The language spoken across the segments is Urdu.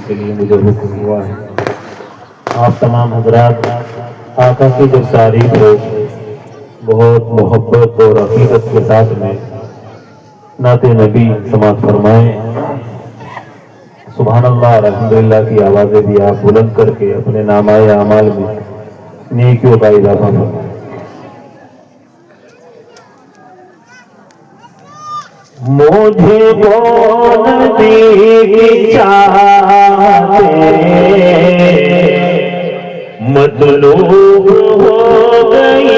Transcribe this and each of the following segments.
کے لیے مجھے حکم ہوا ہے۔ آپ تمام حضرات آقا کی جو تعریف ہو بہت محبت اور عقیدت کے ساتھ میں نعت نبی سماعت فرمائیں۔ سبحان اللہ الحمدللہ کی آوازیں بھی آپ بلند کر کے اپنے نامۂ اعمال میں نیکیوں کا اضافہ فرمائیں۔ مجھے کو نبی کی چاہتے مطلوب ہو گئی،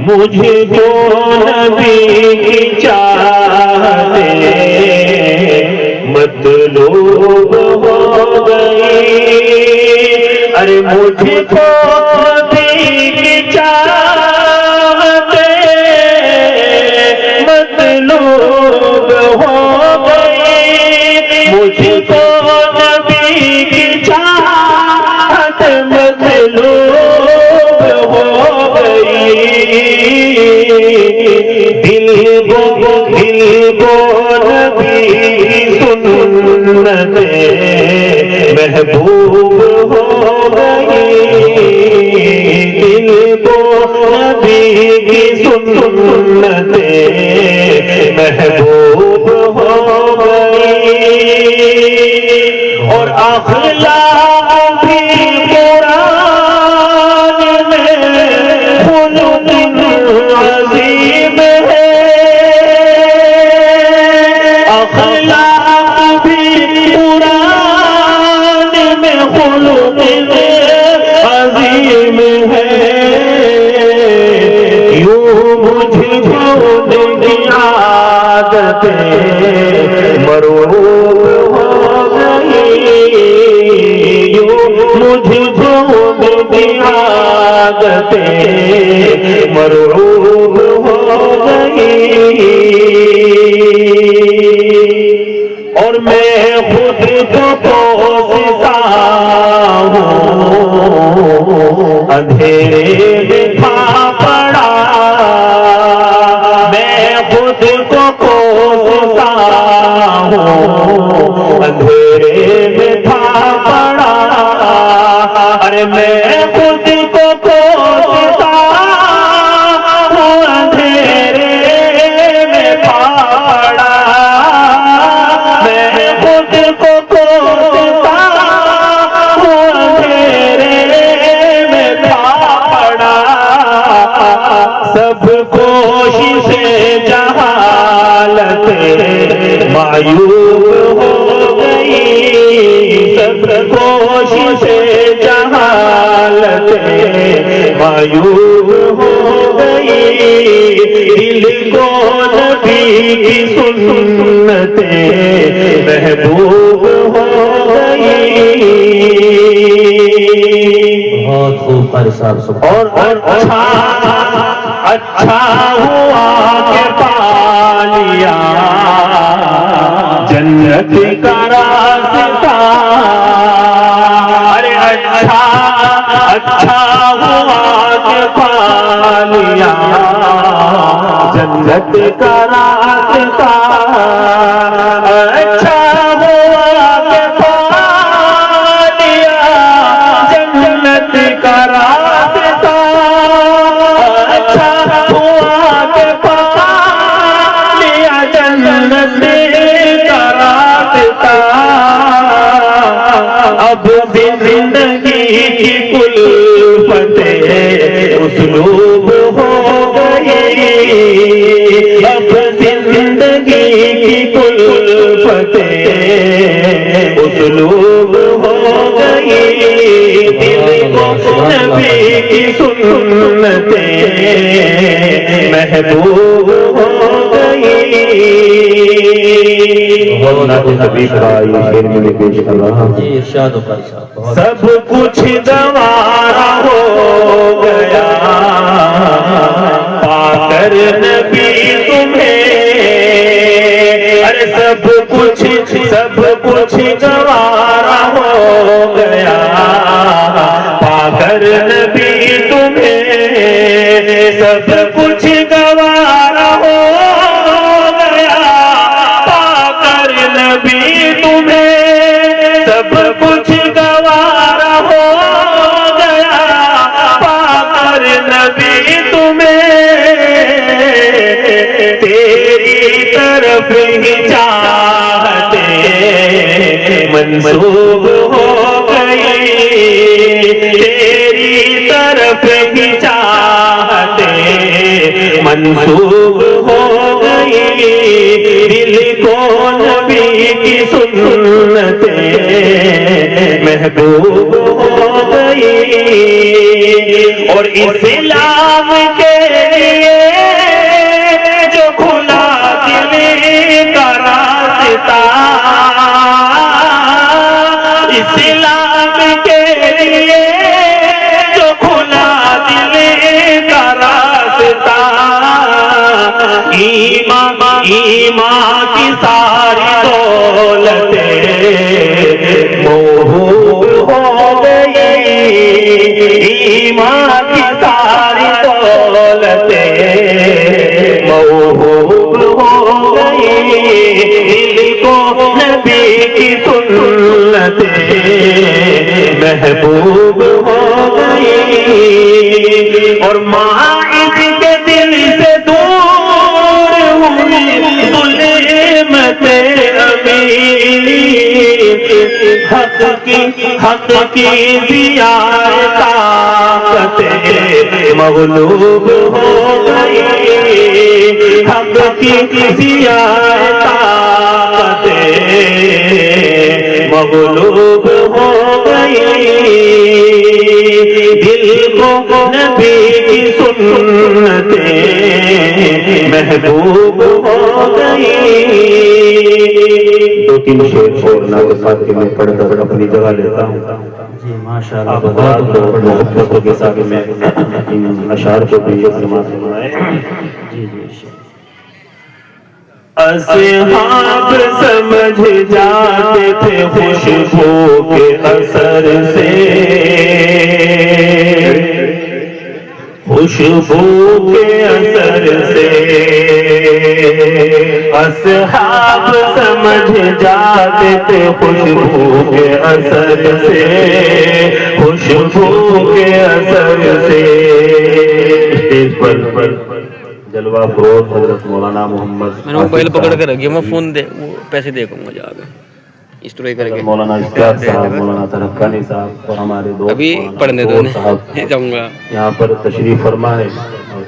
مجھے کو نبی کی چاہتے مطلوب ہو گئی، ارے مجھے کو نبی کی چاہتے مطلوب ہو گئی، مجھے کو نبی کی چاہت مطلوب ہو گئی، دل کو نبی سنت محبوب ہو گئی، دل کو نبی کی سنت محبوب ہو گئی، اور اخلاق بھی قرآن میں خلق عظیم ہے، اخلاق بھی قرآن میں خلق عظیم ہے، یوں مجھ کو کی عادتیں مرغوب ہو گئی، یوں مجھ کو کی عادتیں مرغوب ہو گئی، اور میں خود کو کوستا ہوں اندھیرے میں تھا پڑا، میں خود کو کوستا ہوں اندھیرے میں تھا پڑا، ارے میں خود کو کوستا ہوں اندھیرے میں تھا پڑا، میں خود کو کوستا ہوں اندھیرے میں تھا پڑا، سب کوشش جہالت معیوب ہو گئی، سب کوشش جہالت معیوب ہو گئی، دل کو نبی کی سنت محبوب ہو گئی، بہت خوب قاری صاحب سب، اور اچھا ہوا کہ پا لیا جنت کا راستہ، ارے اچھا ہوا کہ پا لیا جنت کا راستہ، اچھا ہوا کہ پا لیا جنت کا راستہ، اچھا ہوا کہ پا لیا جنت کا راستہ، اب زندگی کی کل فتح اسلوب ہو گئی، اب زندگی کی کل فتح اسلوب ہو گئی، دل کو نبی کی سنت محبوب ہو گئی، نبی کا یہ شعر میں پیش کر رہا ہوں، سب کچھ گوارا ہو گیا پا کر نبی تمہیں، ارے سب کچھ گوارا ہو گیا پا کر نبی تمہیں، سب کچھ گوارا ہو گیا پا ہی چاہتے منسوب ہو گئی، تیری طرف ہی چاہتے منسوب ہو گئی، دل کو نبی کی سنتیں محبوب ہو گئی، اور اسلام کے لیے جو کھلا دل کا راستہ، اسلام کے لیے جو کھلا دل کا راستہ، ایمان کی ساری دولتیں موہوب ہو گئی، ایمان کی ساری دولتیں موہوب ہو گئی، دل کو نبی کی سنتیں محبوب ہو گئی، اور ماعز کے دل سے دور ہوئی ظلمت امین، حق کی ضیاء طاقت مغلوب ہو گئی، حق کی ضیاء طاقت مغلوب ہو گئی، دل کو نبی کی سنتیں محبوب ہو گئی۔ دو تین شعر اور نعت ساتھ کے میں پڑھ کر اپنی جگہ لیتا ہوں۔ جی ماشاءاللہ، بہت محبتوں کے ساتھ میں ان اشعار کو بھی سماعت فرمائیں۔ جی جی اصحاب سمجھ جاتے تھے خوشبو کے اثر سے، خوشبو کے اثر سے، اصحاب سمجھ جاتے تھے خوشبو کے اثر سے، خوشبو کے اثر سے۔ اسٹیج پر جلوہ فروز حضرت مولانا محمد، میں نے موبائل پکڑ کر رکھ گیا، میں فون دے وہ پیسے دے گا مجھے آگے اس طرح کر کے مولانا اشتیاق صاحب، مولانا ترکانی صاحب اور ہمارے دوست ابھی مولانا پڑھنے دو غفور صاحب جاؤں گا یہاں پر تشریف فرما ہے، اور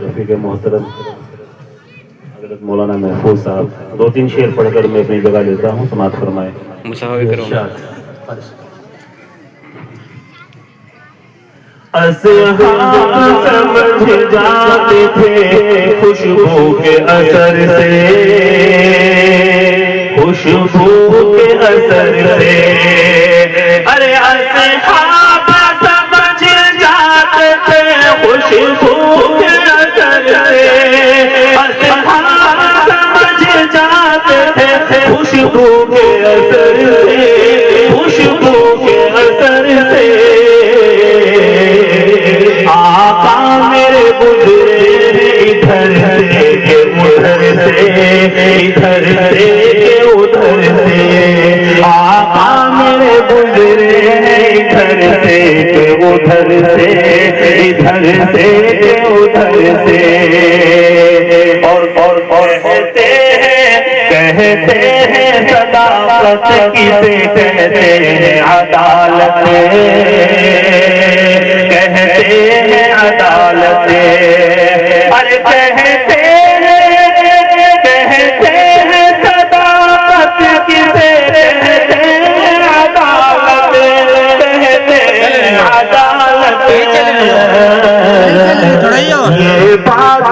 رفیق محترم حضرت مولانا محفوظ صاحب دو تین شعر پڑھ کر میں اپنی جگہ لیتا ہوں، سماعت فرمائے۔ مساوی کروں گا۔ اصحاب سمجھ جاتے تھے خوشبو کے اثر سے، خوشبو کے اثر سے، ارے اصحاب سمجھ جاتے تھے خوشبو کے اثر سے، اصحاب سمجھ جاتے تھے خوشبو کے اثر سے، خوشبو کے اثر سے، آقا میرے گزرے ادھر سے کہ ادھر سے، ادھر سے کہ ادھر سے، آقا میرے گزرے ادھر سے کہ ادھر سے، ادھر سے کہ ادھر سے، اور کہتے ہیں صداقت کسے کہتے ہیں عدالت، کہتے ہیں عدالت، ارے کہتے ہیں صداقت کسے کہتے ہیں عدالت، کہتے ہیں عدالت، یہ بات